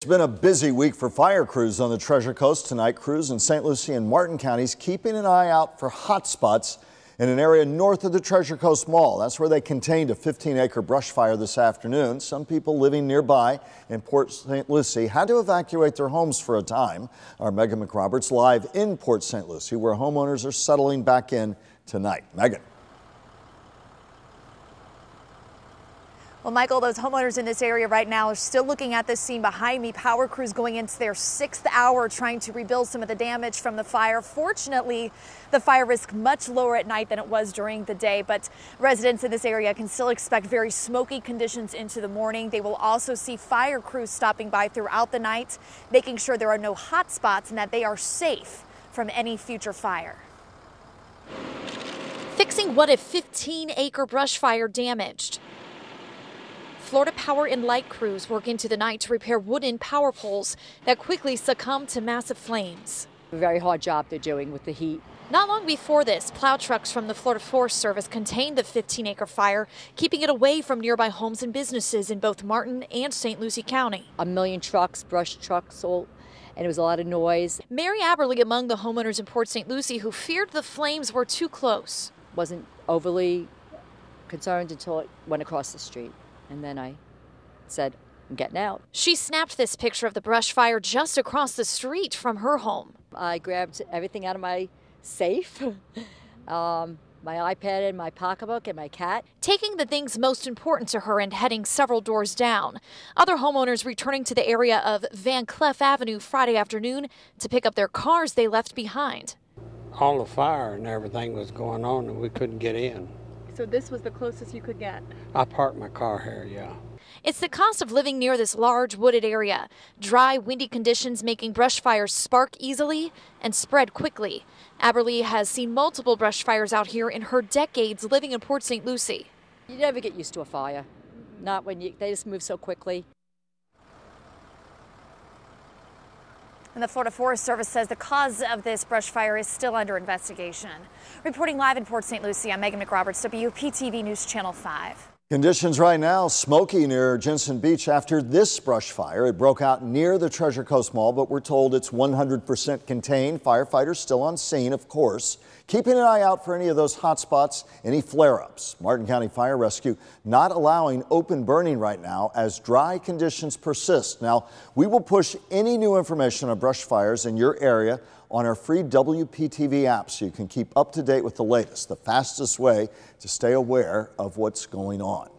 It's been a busy week for fire crews on the Treasure Coast tonight. Crews in St. Lucie and Martin counties keeping an eye out for hot spots in an area north of the Treasure Coast Mall. That's where they contained a 15-acre brush fire this afternoon. Some people living nearby in Port St. Lucie had to evacuate their homes for a time. Our Megan McRoberts live in Port St. Lucie, where homeowners are settling back in tonight. Megan. Well, Michael, those homeowners in this area right now are still looking at this scene behind me. Power crews going into their 6th hour trying to rebuild some of the damage from the fire. Fortunately, the fire risk much lower at night than it was during the day, but residents in this area can still expect very smoky conditions into the morning. They will also see fire crews stopping by throughout the night, making sure there are no hot spots and that they are safe from any future fire. Fixing what if 15-acre brush fire damaged. Florida Power and Light crews work into the night to repair wooden power poles that quickly succumbed to massive flames. A very hard job they're doing with the heat. Not long before this, plow trucks from the Florida Forest Service contained the 15-acre fire, keeping it away from nearby homes and businesses in both Martin and St. Lucie County. A million trucks, brush trucks, and it was a lot of noise. Mary Aberly among the homeowners in Port St. Lucie who feared the flames were too close. Wasn't overly concerned until it went across the street. And then I said, I'm getting out. She snapped this picture of the brush fire just across the street from her home. I grabbed everything out of my safe, my iPad and my pocketbook and my cat. Taking the things most important to her and heading several doors down. Other homeowners returning to the area of Van Cleef Avenue Friday afternoon to pick up their cars they left behind. All the fire and everything was going on and we couldn't get in. So this was the closest you could get? I parked my car here, yeah. It's the cost of living near this large wooded area. Dry, windy conditions making brush fires spark easily and spread quickly. Aberly has seen multiple brush fires out here in her decades living in Port St. Lucie. You never get used to a fire. Not when they just move so quickly. And the Florida Forest Service says the cause of this brush fire is still under investigation. Reporting live in Port St. Lucie, I'm Megan McRoberts, WPTV News Channel 5. Conditions right now smoky near Jensen Beach after this brush fire. It broke out near the Treasure Coast Mall, but we're told it's 100% contained. Firefighters still on scene, of course, keeping an eye out for any of those hot spots, any flare-ups. Martin County Fire Rescue not allowing open burning right now as dry conditions persist. Now, we will push any new information on brush fires in your area on our free WPTV app so you can keep up to date with the latest, the fastest way to stay aware of what's going on.